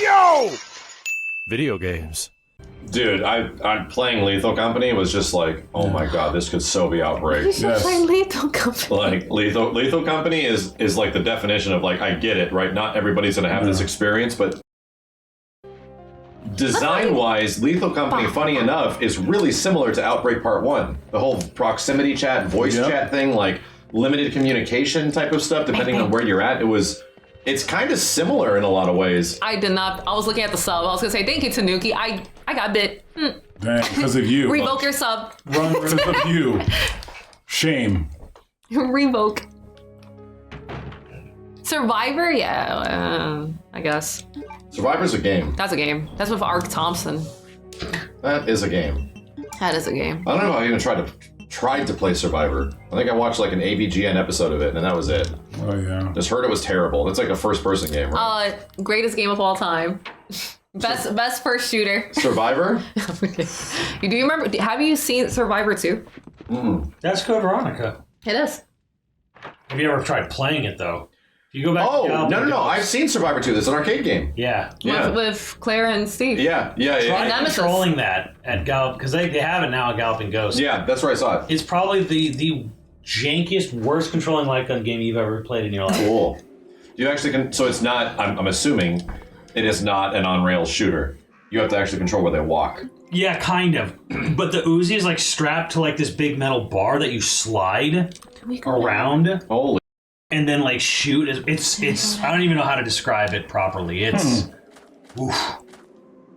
Yo! Video games. Dude, I'm playing Lethal Company was just like, oh my god, this could so be Outbreak. You should play Lethal Company. Like Lethal Company is like the definition of like, I get it, right? Not everybody's gonna have this experience, but design-wise, Lethal Company, funny enough, is really similar to Outbreak Part 1. The whole proximity chat, voice chat thing, like limited communication type of stuff, depending on where you're at. It's kind of similar in a lot of ways. I did not. I was looking at the sub. I was gonna say thank you, Tanuki. I got bit. Dang, because of you. Revoke your sub. Run because of you. Shame. Revoke. Survivor, yeah, I guess. Survivor's a game. That's a game. That's with Ark Thompson. That is a game. That is a game. I don't know if I even tried to play Survivor. I think I watched like an AVGN episode of it, and that was it. Oh yeah. Just heard it was terrible. It's like a first-person game, right? Greatest game of all time. Best first shooter. Survivor? Do you remember? Have you seen Survivor 2? That's Code Veronica. It is. Have you ever tried playing it though? If you go back. Oh, to no! I've seen Survivor 2. That's an arcade game. Yeah. With Claire and Steve. Yeah. Try Nemesis. controlling that at Gallop because they have it now at Galloping Ghost. Yeah, that's where I saw it. It's probably the jankiest, worst controlling light gun game you've ever played in your life. Cool. You actually so it's not. I'm assuming it is not an on-rails shooter. You have to actually control where they walk. Yeah, kind of. But the Uzi is like strapped to like this big metal bar that you slide around. Holy. And then like shoot. It's I don't even know how to describe it properly. It's oof.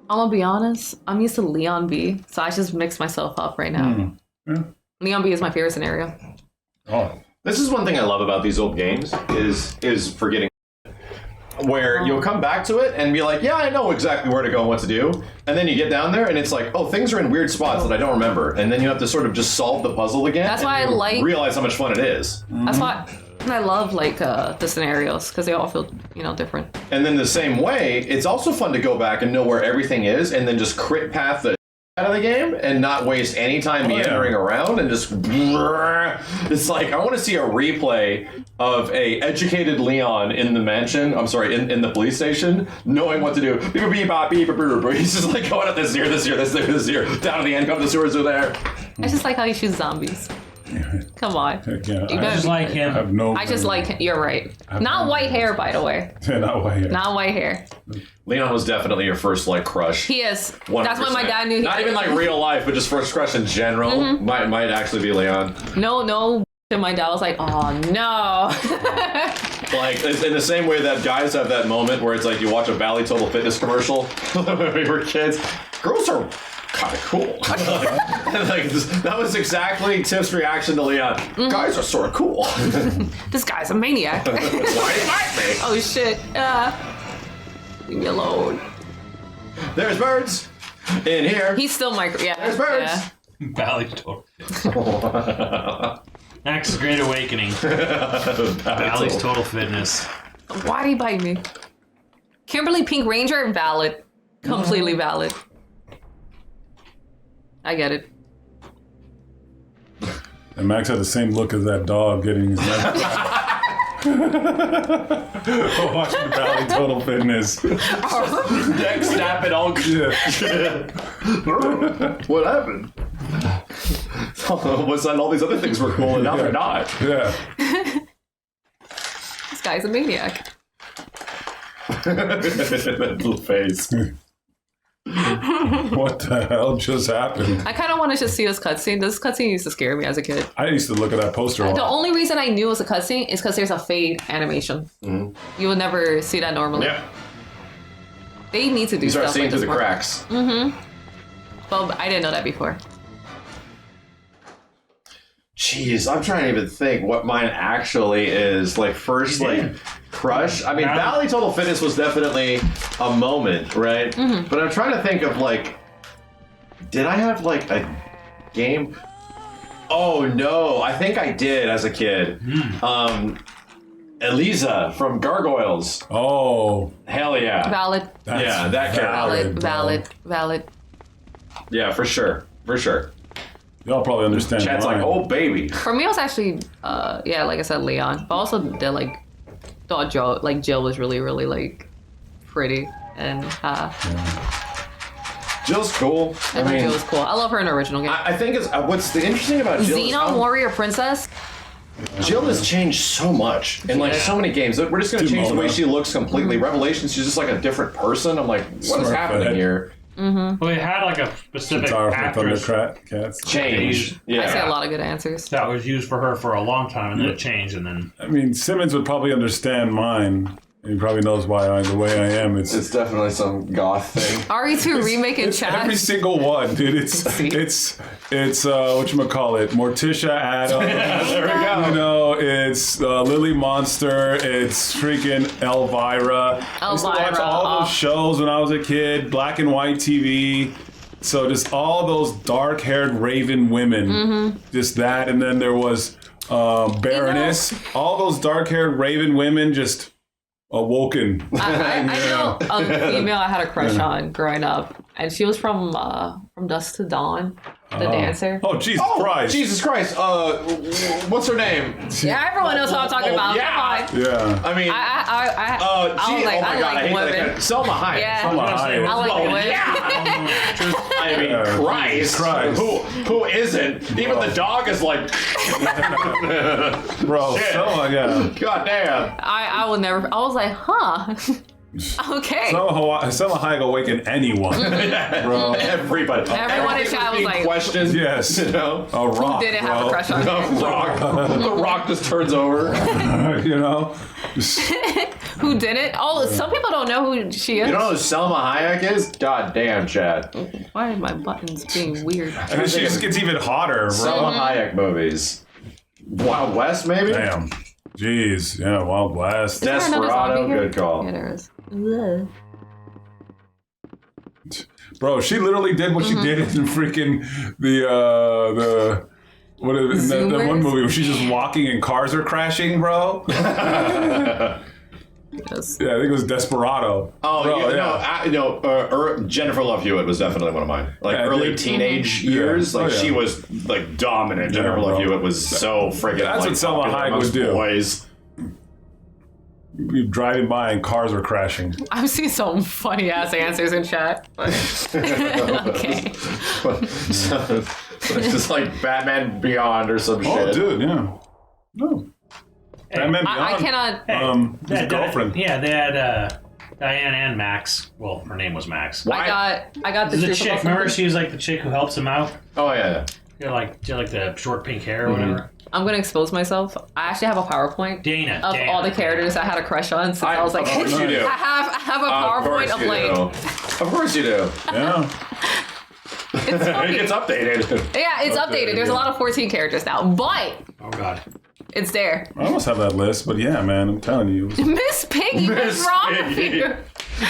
I'm gonna be honest. I'm used to Leon B, so I just mixed myself up right now. Leon B is my favorite scenario. Oh. This is one thing I love about these old games is forgetting. Where you'll come back to it and be like, yeah, I know exactly where to go and what to do. And then you get down there and it's like, oh, things are in weird spots that I don't remember. And then you have to sort of just solve the puzzle again. That's why I realize how much fun it is. That's why I love like the scenarios because they all feel different. And then the same way, it's also fun to go back and know where everything is and then just crit path the out of the game and not waste any time meandering around and just it's like I want to see a replay of a educated Leon in the mansion. I'm sorry, in the police station, knowing what to do. He's just like going up this here, down to the end, come the sewers are there. I just like how you shoot zombies. Come on. Yeah, I just like him. I just like him. You're right. Not white hair, by the way. Not white hair. Not white hair. Leon was definitely your first like crush. He is. 100%. That's when my dad knew. Not even like real life, but just first crush in general might actually be Leon. No. And my dad was like, oh no. Like in the same way that guys have that moment where it's like you watch a Valley Total Fitness commercial when we were kids. Girls are kind of cool. That was exactly Tiff's reaction to Leon. Guys are sort of cool. This guy's a maniac. Why do you like me? Oh shit. Leave me alone. There's birds in here. He's still There's birds. Yeah. Valley Total. Max's Great Awakening. Valley's Total Fitness. Why do you bite me? Kimberly Pink Ranger, valid. Completely valid. I get it. And Max had the same look as that dog getting his neck. Watching Valley Total Fitness. Neck snapping all good. What happened? Was that all these other things were cool and now they're not? Yeah. This guy's a maniac. That little face. What the hell just happened? I kind of want to just see this cutscene. This cutscene used to scare me as a kid. I used to look at that poster. The only reason I knew it was a cutscene is because there's a fade animation. You would never see that normally. Yeah. They need to do You stuff start seeing like through this the more. cracks. Well, I didn't know that before. Jeez, I'm trying to even think what mine actually is. Like, first, like, crush. I mean, Valley Total Fitness was definitely a moment, right? But I'm trying to think of, like, did I have, like, a game? Oh, no. I think I did as a kid. Eliza from Gargoyles. Oh. Hell yeah. Valid. Yeah, that character. Valid. Yeah, for sure. For sure. Y'all probably understand. Chat's like, oh, baby. For me, it was actually, like I said, Leon. But also, thought Jill was really, really, like, pretty. And Jill's cool. I think Jill was cool. I love her in the original game. I think it's what's the interesting about Jill is Xenon Warrior Princess. Jill has changed so much in like so many games. We're just gonna change the way she looks completely. Revelations, she's just like a different person. I'm like, what is happening here? Well, they had like a specific actress Change. Yeah. I say a lot of good answers. that was used for her for a long time, and then it changed, and then I mean, Simmons would probably understand mine. He probably knows why the way I am. It's definitely some goth thing. RE2 remake in chat. Every single one, dude. It's whatchamacallit, Morticia Adams. There we go. You know, it's Lily Monster. It's freaking Elvira. I used to watch all those shows when I was a kid. Black and white TV. So just all those dark-haired raven women. Just that, and then there was Baroness. All those dark-haired raven women just awoken. I know a female I had a crush on growing up, and she was from Dusk to Dawn, the dancer. Oh, Jesus Christ. Jesus Christ. What's her name? Yeah, everyone knows what I'm talking about. Yeah. Come on. Yeah. I I mean, was like, oh my I God, like I hate women. that. Selma Hayek. Yeah. Selma Hayek. I like women. Yeah. I mean, Yeah, Christ. Christ. Who isn't? Even the dog is like, Bro, Shit. Selma, yeah. God damn. I would never. I was like, huh. Okay. Selma Hayek awakened anyone. Bro. Everybody. Everyone in chat was like, questioned. Yes. You know? A rock, didn't bro. have a crush on her? The rock. The rock just turns over. You know? Who didn't? Oh, some people don't know who she is. You know who Selma Hayek is? God damn, Chad. Why are my buttons being weird? And then she just gets even hotter, bro. Selma Hayek movies. Wild West, maybe? Damn. Jeez. Yeah, Wild West. Is there another zombie Desperado, here? good call. Yeah, there is. Ugh. Bro, she literally did what she did in freaking the what is that one movie where she's just walking and cars are crashing, bro? Yes. Yeah, I think it was Desperado. Oh, Bro, Jennifer Love Hewitt was definitely one of mine. Like Yeah, early dude. teenage years, like Oh, yeah. she was like dominant. Yeah, Jennifer Love bro. Hewitt was so friggin' That's like, what Selma popular Hayek amongst would do. Boys. You're driving by and cars are crashing. I've seen some funny ass answers in chat. But okay. So, it's just like Batman Beyond or some Oh, shit. dude, yeah. No. Batman Beyond. I cannot. His girlfriend. Yeah, they had Diane and Max. Well, her name was Max. I got the The truth chick, about remember? something. She was like the chick who helps him out. Oh yeah. She had like the short pink hair or whatever. I'm gonna expose myself. I actually have a PowerPoint Dana. of all the characters I had a crush on since I was like, of course you do. I have a PowerPoint of like, Of course you do. Yeah. it's It funny. gets updated. Yeah, it's updated. There's a lot of 14 characters now, but Oh god. it's there. I almost have that list, but yeah, man, I'm telling you. Miss Piggy, what's Miss wrong with Piggy. you?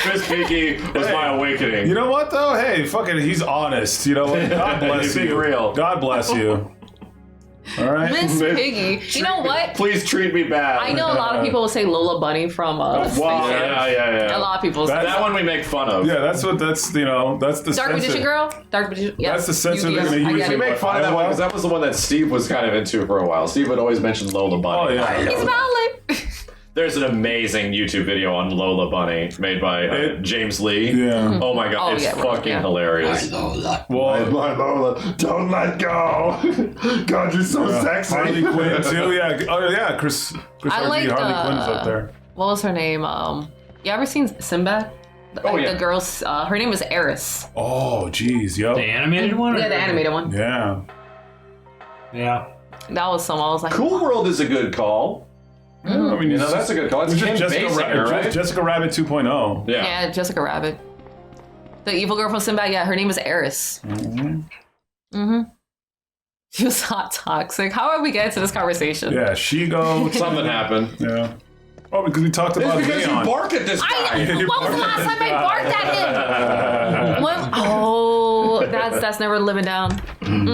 Miss Piggy is my awakening. You know what though? Hey, fuck it, he's honest. You know what? God bless He's being you. real. God bless you. All right. Miss Piggy. You know what? Please treat me bad. I know a lot of people will say Lola Bunny from Space Wow, Jam. yeah. A lot of people say That one we make fun of. Yeah, that's the Dark censor. Magician Girl? Dark Magician, yeah. That's the censor Yu-Gi-Oh. they're gonna I use. get We it. make fun of that one because that was the one that Steve was kind of into for a while. Steve would always mention Lola Oh Bunny. yeah. He's valid. There's an amazing YouTube video on Lola Bunny made by James Lee. Yeah. Oh my god, Oh, it's yeah, right, fucking yeah. hilarious. Well, My Lola, don't let go. God, you're so sexy. Harley Quinn too. Yeah. Oh yeah. Chris I Harley like Harley Quinn's up there. What was her name? You ever seen Sinbad? Oh, yeah. The girl's, her name was Eris. Oh jeez, yo. The animated one? Yeah, the animated one. Yeah. Yeah. That was some. I was like, Cool World is a good call. I mean, You know, that's a good call. It's Kim Basinger, right? Jessica Rabbit 2.0. yeah, Jessica Rabbit. The evil girl from Sinbad, yeah, her name was Eris. She was hot toxic. How did we get into this conversation? Yeah, Shigo. Something happened. Yeah. Oh, because we talked about It's because you Leon. barked at this guy. When was the last time I barked at him? When, oh, that's never living down. I'm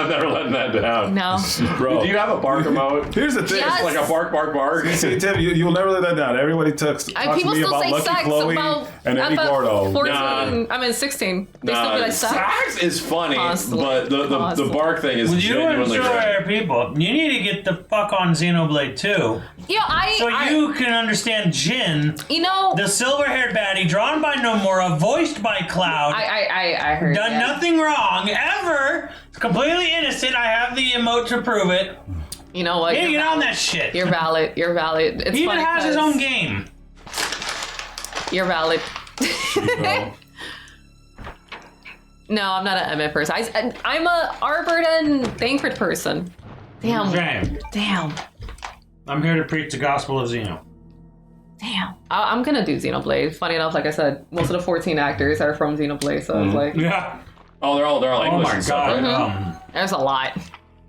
never letting that down. No. Bro. Do you have a bark emote? Here's the thing. Yes. Like a bark, bark, bark. See, Tim, you'll never let that down. Everybody talks to People me still about say Lucky sex Chloe about and Eddie about Gordo. 14. Nah. I mean 16. They still be like sex. Sax is funny, Constantly. but the Constantly. bark thing is Would you genuinely enjoy great. people? You need to get the fuck on Xenoblade 2. Yeah, So you can understand Jin, you know, the silver-haired baddie, drawn by Nomura, voiced by Cloud, I heard done that. nothing wrong ever, completely innocent. I have the emote to prove it. You know what? Hey, You're get on valid. that shit. You're valid. You're valid. It's He even funny has his 'cause own game. You're valid. No. No, I'm not an Emmett person. I'm a Arbor and Thancred person. Damn. Shame. Damn. I'm here to preach the gospel of Xeno. Damn. I'm gonna do Xenoblade. Funny enough, like I said, most of the 14 actors are from Xenoblade, so it's like Yeah. Oh, they're all Oh English my and stuff, god. right? there's a lot.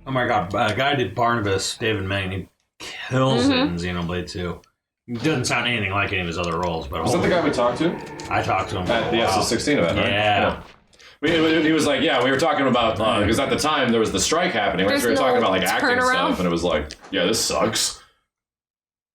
Oh my god. A guy did Barnabas, David Main. He kills it in Xenoblade 2. He doesn't sound anything like any of his other roles, but Was that the guy we talked to I talked to him. at the SS16 event? Right? Yeah. He was like, yeah, we were talking about because at the time there was the strike happening. Right? There's So we were talking no about like acting turnaround. stuff, and it was like, yeah, this sucks.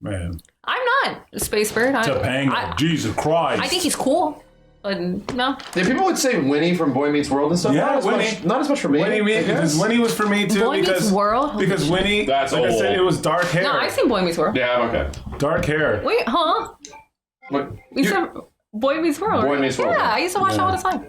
Man. I'm not a space bird. Topanga. Jesus Christ. I think he's cool, but no. Yeah, people would say Winnie from Boy Meets World and stuff. Yeah, not as Winnie. much. Not as much for me. Because Winnie was for me too. Boy Meets because World? Because Winnie, That's like I said, old. it was dark hair. No, I've seen Boy Meets World. Yeah, okay. Dark hair. Wait, huh? But We said Boy Meets World. Boy right? Meets World, Yeah, yeah. I used to watch it all the time.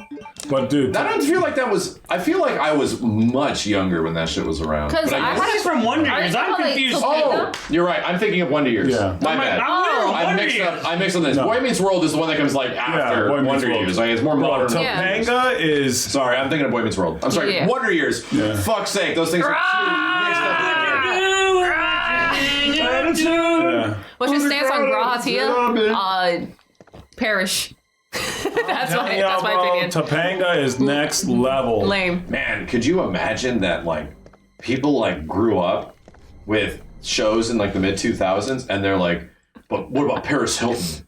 But dude, I don't feel like that was. I feel like I was much younger when that shit was around. Because But I guess- He's from Wonder Are you Years. I'm talking about, like, confused. Topanga? Oh, you're right. I'm thinking of Wonder Years. Yeah. My bad. I mixed up this. No. Boy Meets World is the one that comes like after Boy Meets Wonder World. Years. Like, it's more modern. Yeah. Topanga is. Sorry, I'm thinking of Boy Meets World. I'm sorry, Yeah. Wonder Years. Yeah. Fuck's sake, those things are too mixed up. Yeah. What's your stance on Grahatia? Perish. that's my opinion. Topanga is next level. Lame. Man, could you imagine that like people like grew up with shows in like the mid 2000s and they're like, but what about Paris Hilton?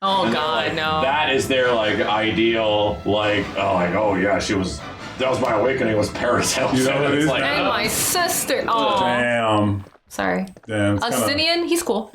Oh And they're God, like, no. That is their like ideal oh yeah, she was. That was my awakening. Was Paris Hilton? You know what it It's is? like, And my sister. Oh, Damn. sorry. Damn. it's kinda- Justinian, he's cool.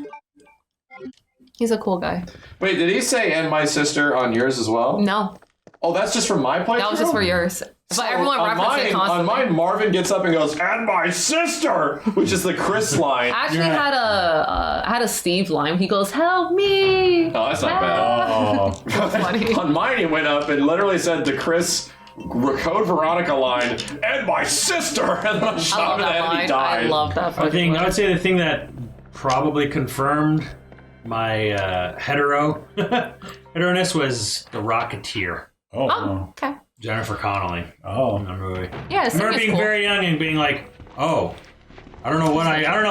He's a cool guy. Wait, did he say "and my sister" on yours as well? No, Oh, that's just from my playthrough. that was just for yours. But everyone on referenced it mine, constantly. on mine, Marvin gets up and goes, "And my sister," which is the Chris line. I actually had a Steve line. He goes, "Help me!" Oh, that's not bad. Oh. That's funny. On mine, he went up and literally said the Chris Code Veronica line, "And my sister," and then I shot love him in the that head and he line. died. I love that I fucking line. would say the thing that probably confirmed my hetero-ness was The Rocketeer. Oh. Oh, okay. Jennifer Connelly Oh. in the movie. Yeah, I remember Sydney's being cool. very young and being like, "Oh, I don't know what I don't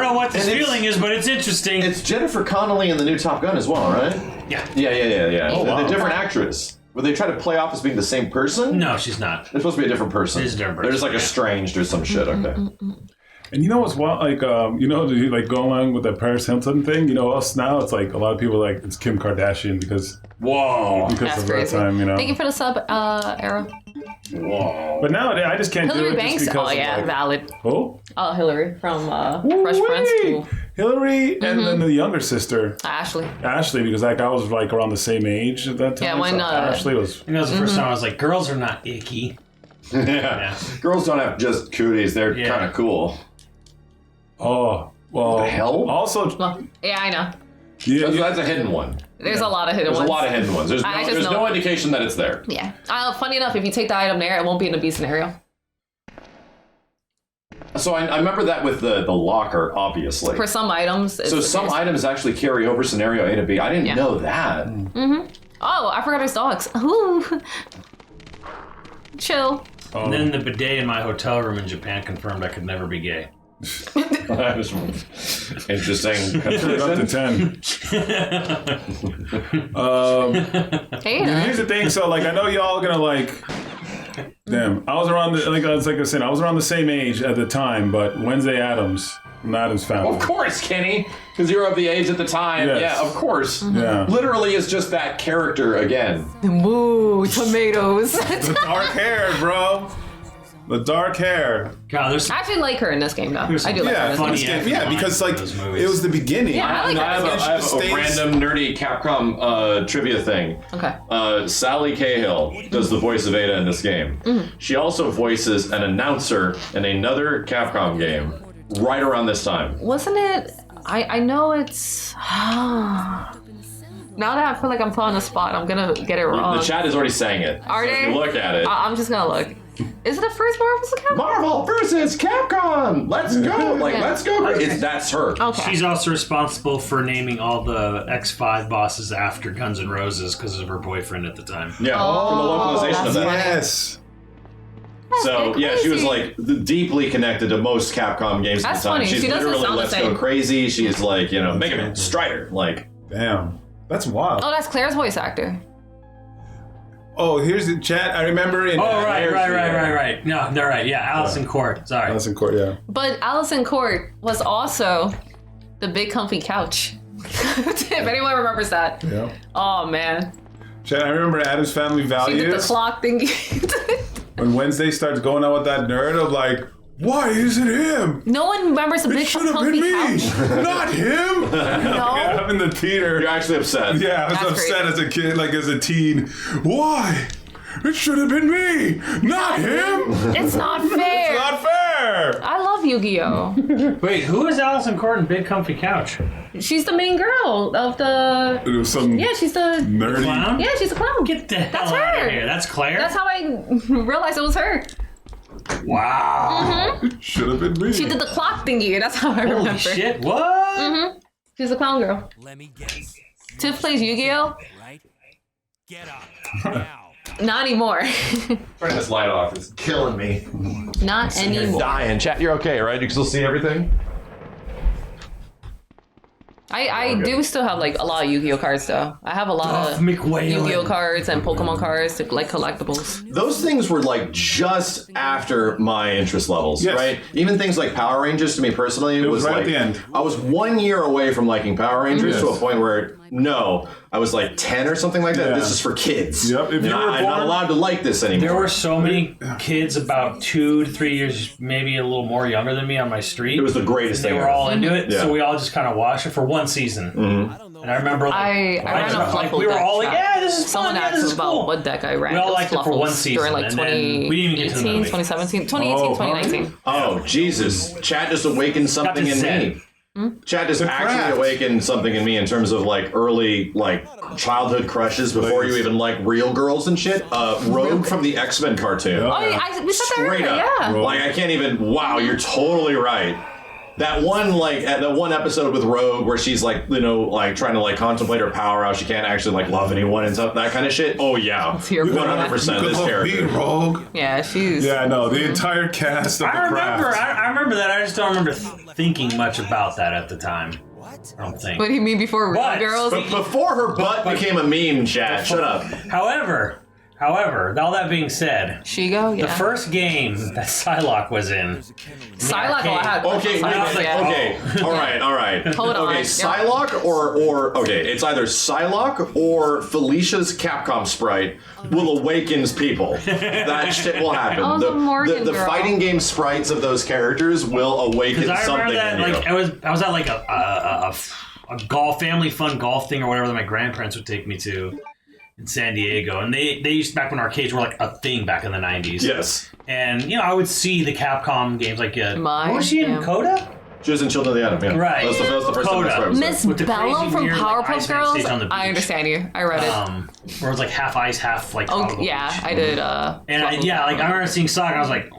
know what this And it's- feeling is, but it's interesting." It's Jennifer Connelly in the new Top Gun as well, right? Yeah. Yeah. Oh, wow. The different actress. Would they try to play off as being the same person? No, she's not. They're supposed to be a different person. It is a different They're just like person, estranged or some shit. Okay. And you know what's wild? Like, like going along with that Paris Hilton thing. You know, us now, it's like a lot of people are like it's Kim Kardashian because Whoa. That's of crazy. that time. You know. Thank you for the sub, Arrow. Whoa. But nowadays, I just can't do Hillary it Banks. just because Oh of, yeah, like, valid. oh, Hillary from Fresh Prince. Woo-wee! Ooh. Hillary, and then the younger sister Ashley. Ashley, because that guy was like around the same age at that time. Yeah, when, so Ashley was. And that was the first time I was like, "Girls are not icky." Yeah. Girls don't have just cooties. They're Yeah. kind of cool. Oh, well. the hell? Also, Well, yeah, I know. yeah, That's a hidden one. There's a lot of hidden There's ones. a lot of hidden ones. There's I just there's know- no indication that it's there. Yeah. Funny enough, if you take the item there, it won't be in a B scenario. So I remember that with the locker, obviously. For some items. So some items actually carry over scenario A to B. I didn't Yeah. know that. Oh, I forgot there's dogs. Ooh. Chill. And then the bidet in my hotel room in Japan confirmed I could never be gay. That was interesting. Turn it up to 10. Hey, you know. Here's the thing. So, like, I know y'all gonna like. Damn, I was around the like I was saying, I was around the same age at the time, but Wednesday Adams from Adams Family. Of course, Kenny, because you were of the age at the time. Yes. Yeah, of course. Yeah. Literally is just that character again. Moo, tomatoes. The dark hair, bro. The dark hair. God, there's I actually like her in this game, though. I do like her in this funny game. F Yeah, because like lines in those movies. it was the beginning. Yeah, I like I have, her. I have a random nerdy Capcom trivia thing. Okay. Sally Cahill does the voice of Ada in this game. She also voices an announcer in another Capcom game right around this time. Wasn't it? I know it's. Now that I feel like I'm put on the spot, I'm gonna get it wrong. The chat is already saying it. Are So they? if you look at it. I'm just gonna look. Is it the first Marvel vs. Capcom? Marvel versus Capcom! Let's go! Like, Yeah. let's go! That's her. Okay. She's also responsible for naming all the X5 bosses after Guns N' Roses because of her boyfriend at the time. Yeah, for the localization of that's that. funny. Yes. So, yeah, she was like deeply connected to most Capcom games at That's the time. funny. She's She doesn't literally sound the Let's same. Go Crazy. She's like, you know, Mega Man Strider. Like, Damn. That's wild. Oh, that's Claire's voice actor. Oh, here's the chat. I remember in Oh, right. No, they're right. Yeah, Allison Court. Sorry. Allison Court, yeah. But Allison Court was also the big comfy couch. If anyone remembers that. Yeah. Oh, man. Chat, I remember Adam's Family She did the Values. clock thingy. When Wednesday starts going on with that nerd of like, why is it him? No one remembers the It big should have comfy been me, couch. not him. No. I'm in the theater. you're actually upset. Yeah, I was That's upset crazy. as a kid, like as a teen. Why? It should have been me, not him. It's not fair. Not fair. I love Yu-Gi-Oh! Wait, who is Allison Court in Big Comfy Couch? She's the main girl of the. It was some Yeah, she's the. nerdy. Clown? Yeah, she's a clown. Get the hell That's out her. of here. That's Claire? That's how I realized it was her. Wow. Should have been me. She did the clock thingy. That's how I remember. Holy shit. What? She's a clown girl. Let me guess. Tiff plays Yu-Gi-Oh! Right? Get up now. Not anymore. Turn this light off. It's killing me. Not anymore. Dying. Chat, you're okay, right? You can still see everything? I do still have like a lot of Yu-Gi-Oh cards though. I have a lot Duff of McWhalen. Yu-Gi-Oh cards and Pokemon cards, like collectibles. Those things were like just after my interest levels, Yes. right? Even things like Power Rangers to me personally It was right like at the end. I was 1 year away from liking Power Rangers to a Yes. point where I was like 10 or something like that. Yeah. This is for kids. Yep, if you were I'm not born- allowed to like this anymore. There were so many kids about 2 to 3 years, maybe a little more younger than me on my street. It was the greatest They thing were ever. all into it, Yeah. so we all just kind of watched it for one season. And I remember, like, I ran a like, Fluffle we were deck all like, trap. "Yeah, this is Someone fun. Yeah, asked this me is about cool." what deck I ran. We all those liked it for one Fluffles season, during like and then we didn't even get to the 2018, movie. 2017, 2018, Oh, 2019. Oh, Jesus. Chat just awakened something to in Zen. me. Chat just The actually craft. awakened something in me in terms of like early like childhood crushes before you even like real girls and shit. Rogue from the X-Men cartoon. Yeah. Oh, yeah, we said that Straight earlier, up. yeah. Like I can't even. Wow, you're totally right. That one that one episode with Rogue where she's like like trying to like contemplate her power, how she can't actually like love anyone and stuff, that kind of shit. Oh yeah, your 100% this character. Rogue. Yeah, she's. Yeah, I know. The entire cast of I the remember, craft. I remember that. I just don't remember thinking much about that at the time. I don't think. What do you mean before Real What? Girls? But before her butt became a meme, chat. Shut up. However, all that being said, Shigo? Yeah. the first game that Psylocke was in. Psylocke, I had. Okay, wait a I was minute. like, Okay, all right. Hold on. Okay, Psylocke or okay, it's either Psylocke or Felicia's Capcom sprite will awakens people. That shit will happen. Oh, the Morgan the girl. fighting game sprites of those characters will awaken Because I something remember that, in you. like, I was at like a golf family fun golf thing or whatever that my grandparents would take me to in San Diego, and they used back when arcades were like a thing back in the 90s. Yes. And I would see the Capcom games like My what was she in damn. Coda? She was in Children of the Atom, yeah. Right. That's the first time I saw her. Miss With the Bella crazy from weird, like, Powerpuff Ice Man Girls? stage on the I beach. understand you. I read it. Where it was like half ice, half like Oh, tropical yeah, beach. I did. And I Fluffle. remember seeing Sonic, and I was like,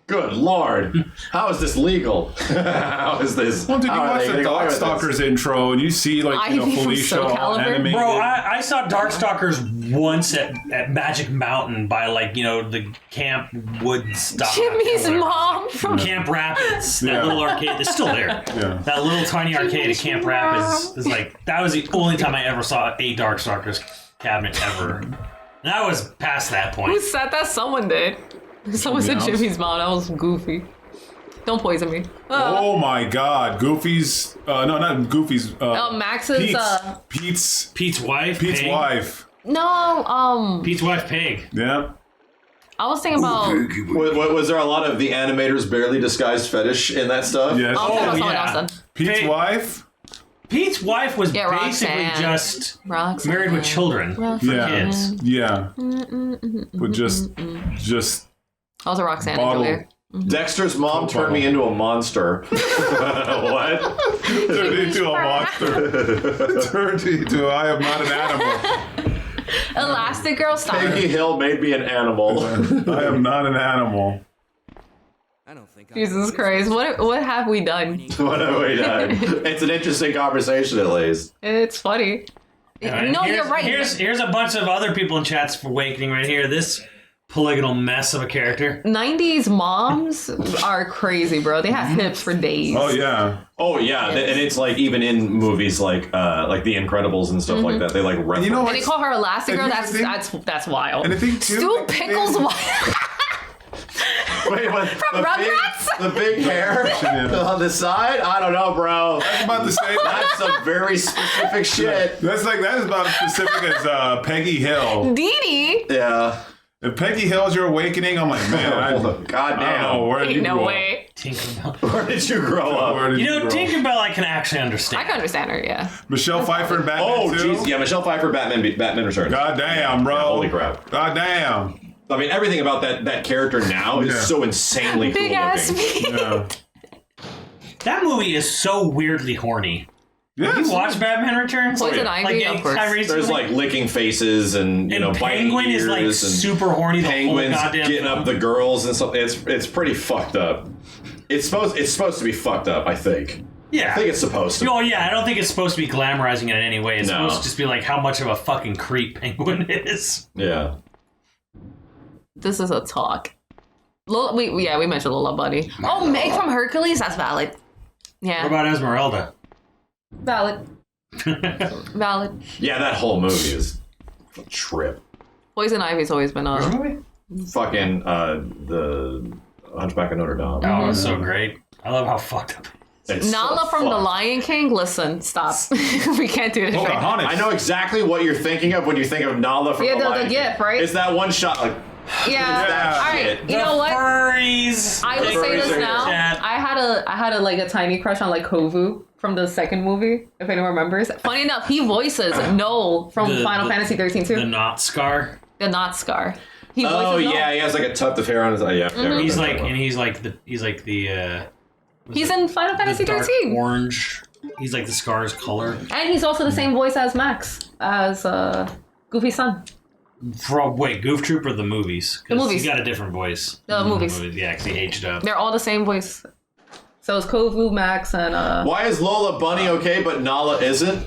Good Lord. How is this legal? How is this? Well, did you how are watch they the gonna go with this? Darkstalkers intro and you see like Ivy from Felicia Soul all Calibur? animated? bro, I saw Darkstalkers once at Magic Mountain by like the Camp Woodstock. Jimmy's or whatever. mom from. Camp Rapids, that Yeah. little arcade, it's still there. Yeah. That little tiny arcade at Camp Rapids is like, that was the only time I ever saw a Darkstalkers cabinet ever. And I was past that Who point. said that? Someone did. Someone said Mouse. Jimmy's mom. That was goofy. Don't poison me. Oh my God, Goofy's. No, not Goofy's. Max's. Pete's Pete's wife. Pete's Pig. wife. No. Pete's wife, Pig. Yeah. I was thinking about. Was there a lot of the animators barely disguised fetish in that stuff? Yes. I was thinking about someone yeah. else then. Pete's Hey. wife? Pete's wife was Yeah, basically Roxanne. just Roxanne. married with children for Yeah. kids. Yeah. But just I was a Roxanne bottle. enjoyer. Dexter's mom turned me into a monster. What? turned into a monster. Turned into I am not an animal. Elastic Girl, stop. Peggy Hill made me an animal. I am not an animal. I don't think Jesus Christ, what have we done? What have we done? It's an interesting conversation, at least. It's funny. And No, here's- you're right. Here's a bunch of other people in chats for Awakening right here. This polygonal mess of a character. 90s moms are crazy, bro. They have hips for days. Oh yeah. Oh yeah, and it's like even in movies like The Incredibles and stuff like that, they like reference. You know And they call her Elastic Girl. And here's the That's wild. And I think too. Stu Pickles wild. Wait, what? From Rugrats? The big hair on the side? I don't know, bro. I'm about to say That's some very specific shit. that is about as specific as Peggy Hill. Dee Dee. Yeah. If Peggy Hill's your awakening, I'm like, man, I don't know Goddamn. where did you Ain't no grow way. Tinkerbell. Where did you grow up? up? Where did You know, grow up? Tinkerbell I can actually understand. I can understand her, yeah. Michelle Pfeiffer and Batman Oh, too. jeez. Yeah, Michelle Pfeiffer, Batman Returns. God damn, bro. Holy crap. God damn. I mean, everything about that character now is Yeah. so insanely Big cool ass looking. me. Yeah. That movie is so weirdly horny. Yes. You watch Batman Returns? Poison yeah. Ivy, of course. There's like licking faces and you know biting Penguin ears is like and super horny. The whole penguins goddamn getting film. up the girls and stuff. It's pretty fucked up. It's supposed to be fucked up. I think. Yeah. I think it's supposed to. Oh yeah, I don't think it's supposed to be glamorizing it in any way. It's No. supposed to just be like how much of a fucking creep Penguin is. Yeah. This is a talk. We mentioned Lola Bunny. Oh, Meg from Hercules? That's valid. What Yeah. about Esmeralda? Valid. Valid. Yeah, that whole movie is a trip. Poison Ivy's always been a... Fucking the Hunchback of Notre Dame. Oh, it's so great. I love how fucked up. It's Nala so from The fucked. Lion King? Listen, stop. We can't do this right now. Pocahontas. I know exactly what you're thinking of when you think of Nala from Yeah, the the Lion King. GIF, right? It's that one shot. Like, Yeah. that All right. shit. You know what? Furries. I will say Furries this are now. chat. I had a like a tiny crush on like Kovu from the second movie, if anyone remembers. Funny enough, he voices Noel from Final Fantasy 13 too. The Knot Scar. The Not Scar. He voices oh Noel. yeah, he has like a tuft of hair on his. Yeah, He's like, and he's like the. He's in Final Fantasy dark 13. orange. He's like the Scar's color. And he's also the same voice as Max, as Goofy's son. Wait, Goof Troop or the movies? 'Cause The movies. He got a different voice. The movies. Yeah, because he aged up. They're all the same voice. So it's Kovu, Max, and Why is Lola Bunny okay, but Nala isn't?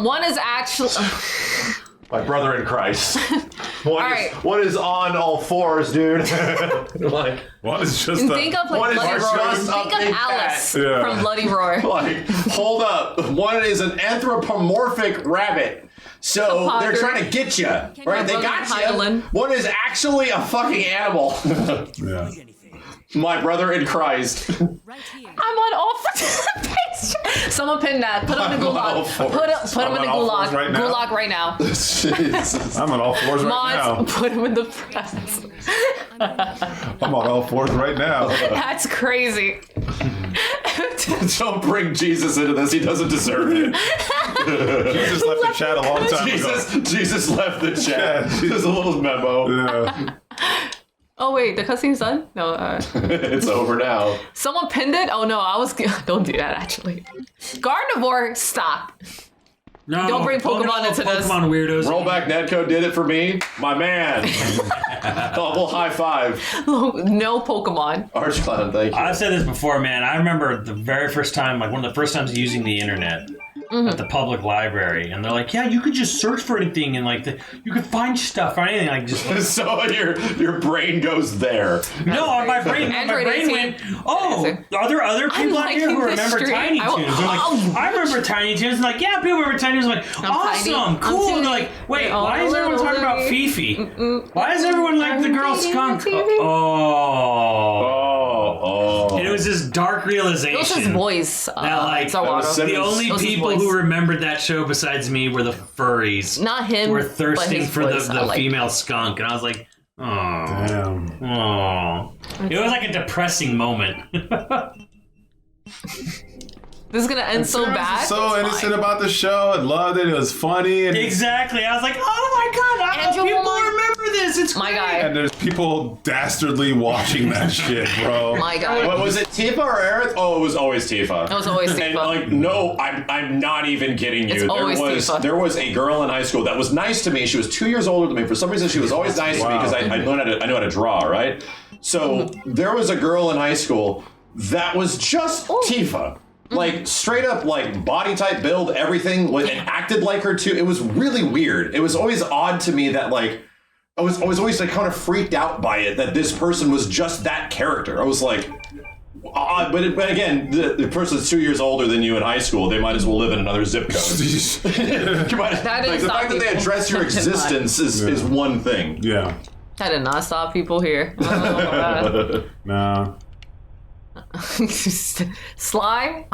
one is actually My brother in Christ. One, right. one is on all fours, dude. like, One is just think of like One is Bloody Roar. just a Think of big Alice cat. Yeah. from Bloody Roar. like, hold up. One is an anthropomorphic rabbit. So Hopper. they're trying to get you, right? They brother got you. Hyland. One is actually a fucking animal. yeah. My brother in Christ. right here. I'm on all fours. Someone pin that. Put him in the I'm on all gulag. fours. Put him in I'm the on all gulag. fours right now. Gulag right now. Jesus. I'm on all fours right now. Mods, put him in the press. I'm on all fours right now. That's crazy. Don't bring Jesus into this. He doesn't deserve it. Jesus left the chat a long time ago. Jesus left the chat. Yeah. There's a little memo. Yeah. Oh wait, the cutscene's done? No, It's over now. someone pinned it? Oh no, I was don't do that actually. Garnivore, stop. No, Don't bring Pokemon into this. Pokemon weirdos. Rollback Netcode did it for me. My man. Double high five. No Pokemon. Archclown, thank you. I've said this before, man. I remember the very first time, like one of the first times using the internet at the public library, and they're like, "Yeah, you could just search for anything, and like you could find stuff or anything." Like just So your brain goes there. no, my brain Android went, 18. "Oh, are there other people out here who liking this remember stream. Tiny Toons?" I'm like, Oh. "I remember Tiny Toons." And like, yeah, people remember Tiny Toons. I'm like, I'm awesome, tiny. cool. I'm And they're like, wait, We're all why is everyone little talking about Louie. Fifi? Why is everyone like the girl Fifi, skunk? Fifi. Oh. And it was this dark realization. It was his voice. That, like, Zawato. that was The only It was his people voice. who remembered that show besides me were the furries. Not him, Were but thirsting his for voice, the I like. female skunk, and I was like, Oh. Damn. Oh. It was like a depressing moment. This is gonna end so bad. So It's innocent fine. about the show. I loved it. It was funny. And Exactly. I was like, oh my god, I hope Andrew people Woolman. remember this. It's My great. guy. And there's people dastardly watching that shit, bro. My God. What was it, Tifa or Aerith? Oh, it was always Tifa. It was always And Tifa. like, no, I'm not even kidding you. It's always Tifa. There was a girl in high school that was nice to me. She was 2 years older than me. For some reason, she was always nice to me because I knew how to draw, right? So there was a girl in high school that was just Tifa. Like, straight up, like, body type, build, everything, and acted like her, too. It was really weird. It was always odd to me that, like, I was always, like, kind of freaked out by it, that this person was just that character. I was like, but again, the person's 2 years older than you in high school. They might as well live in another zip code. You might, That didn't like, the stop fact that they people. address your existence is one thing. Yeah. That did not stop people here. Oh, Nah. Sly?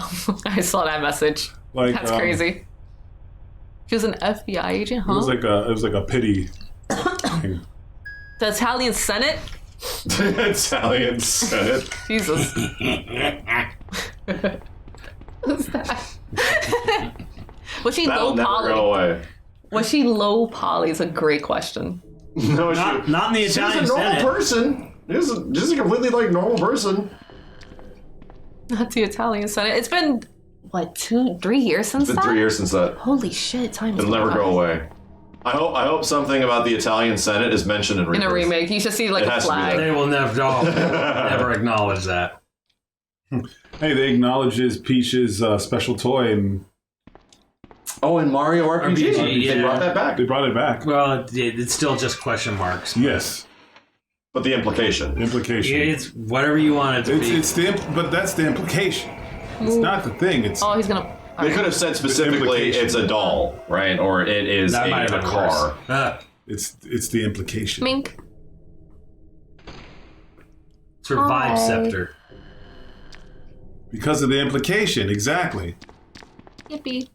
I saw that message. Like, That's crazy. She was an FBI agent, huh? It was like a pity thing. The Italian Senate? Italian Senate. Jesus. Who's that? Was she That'll low never poly? go away. Was she low poly? Is a great question. No, Not in the she was Italian a normal Senate. person. Just a completely, like, normal person. Not the Italian Senate. It's been, what, 2-3 years since It's been that? 3 years since that. Holy shit, time is It'll never flying. go away. I hope something about the Italian Senate is mentioned in In a remake, you should see like It a has to be flag. They will never acknowledge that. Hey, they acknowledges Peach's special toy, and Oh, and Mario RPG. RPG, They yeah. brought that back. they brought it back. Well, it's still just question marks. Yes. But the implication. Implication. It's whatever you want it to be. But that's the implication. It's not the thing. It's Oh, he's gonna. They could have said specifically implication. it's a doll, right? Or it is That might a have been car. worse. it's the implication. Mink. Survive Hi. Scepter. Because of the implication, exactly. Yippee.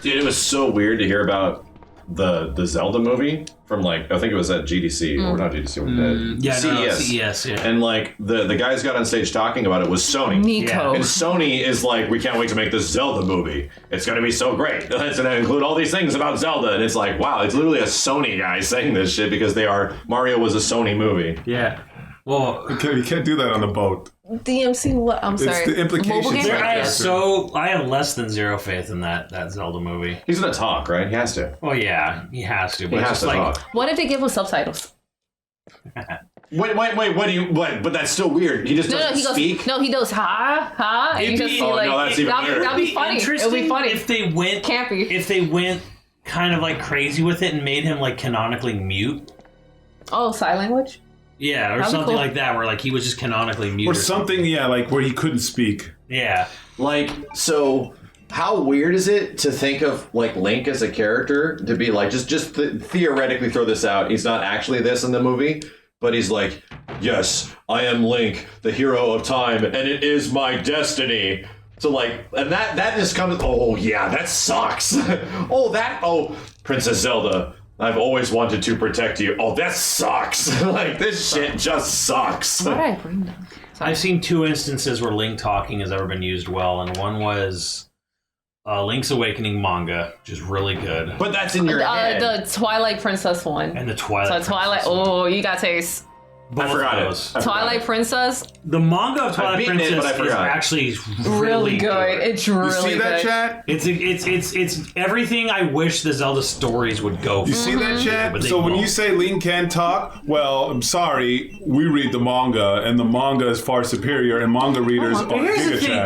Dude, it was so weird to hear about the Zelda movie from, like, I think it was at GDC or not GDC, Yeah, CES. CES, yeah. And like the guys got on stage talking about it was Sony. Nico. And Sony is like, we can't wait to make this Zelda movie. It's going to be so great. It's going to include all these things about Zelda. And it's like, wow, it's literally a Sony guy saying this shit because Mario was a Sony movie. Yeah. Well, You can't do that on a boat. DMC. What? I'm sorry. the implications Mobile game? right I have less than zero faith in that Zelda movie. He's going to talk, right? He has to. Well, yeah, he has to. But He it's has just to like, talk. What if they give him subtitles? Wait, what? But that's still weird. He just No, doesn't he goes. speak? No, he goes ha. And you It'd just be- see oh, like no, that's even weirder. that'd be funny. It'd Interesting be funny. if they went Campy. If they went kind of like crazy with it and made him like canonically mute. Oh, sign language. Yeah, or That'd be something cool. like that, where like he was just canonically mute. Or something, yeah, like where he couldn't speak. Yeah. Like, so how weird is it to think of like Link as a character to be like just theoretically throw this out? He's not actually this in the movie, but he's like, yes, I am Link, the hero of time, and it is my destiny. So like, and that just comes. Oh yeah, that sucks. Princess Zelda. I've always wanted to protect you. Oh, that sucks. Like, this shit just sucks. Why did I bring that? I've seen 2 instances where Link talking has ever been used well, and one was Link's Awakening manga, which is really good, But that's in your head. The Twilight Princess one. and the Twilight. So Twilight. Princess. Oh, you got taste. Both I forgot of it. those. I forgot Twilight it. Princess. The manga of Twilight beaten it, Princess but I is forgot. actually Really good. It's really You see that, good. chat? It's everything I wish the Zelda stories would go for. You see that, chat? But they So when won't. you say Link can talk, well, I'm sorry, we read the manga, and the manga is far superior, and manga readers are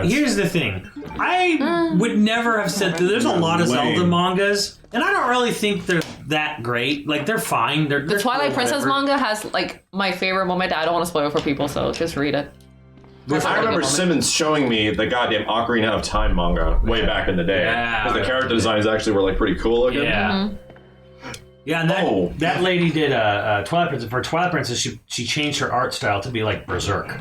Here's the thing. I would never have said that. There's a lot of Lame. Zelda mangas, and I don't really think they're that great. Like, they're fine. They're The Twilight cool, Princess whatever. manga has like my favorite moment. I don't want to spoil it for people, so just read it. That's a I really remember good moment. Simmons showing me the goddamn Ocarina of Time manga way back in the day. Yeah. Because the character designs actually were like pretty cool looking. Yeah. Yeah, and that, Oh. that lady did Twilight Princess. For Twilight Princess, she changed her art style to be like Berserk.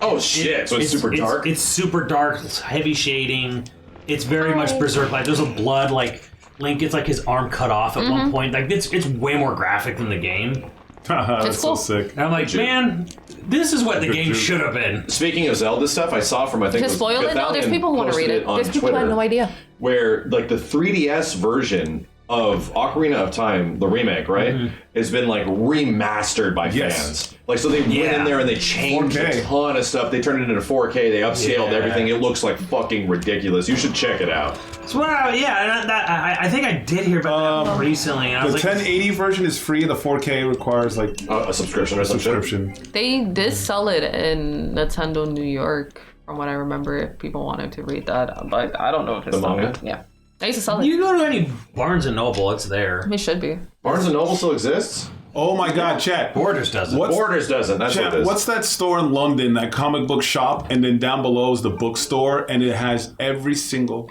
Oh shit! So it's super dark. It's super dark. It's heavy shading. It's very much Berserk. Like there's a blood like Link gets like his arm cut off at one point. Like it's way more graphic than the game. That's cool. so sick. And I'm like, man, this is what the game should have been. Speaking of Zelda stuff, I saw from I think Just it was spoil it? No, there's people who want to read posted it. on There's people who have Twitter, no idea. where like the 3DS version of Ocarina of Time, the remake, right, has been like remastered by fans. Like, so they went in there and they changed 4K. a ton of stuff. They turned it into 4K. They upscaled everything. It looks like fucking ridiculous. You should check it out. So I think I did hear about that recently. And I The was like, 1080 version is free. The 4K requires like A subscription or some shit. subscription. They did sell it in Nintendo New York, from what I remember, if people wanted to read that. But I don't know if it's The manga? Yeah. I used to sell it. you go to any Barnes and Noble, it's there. It should be. Barnes & Noble still exists? Oh my God, chat. Borders doesn't. What's- Borders doesn't. That's what Chat, it is. what's that store in London, that comic book shop, and then down below is the bookstore, and it has every single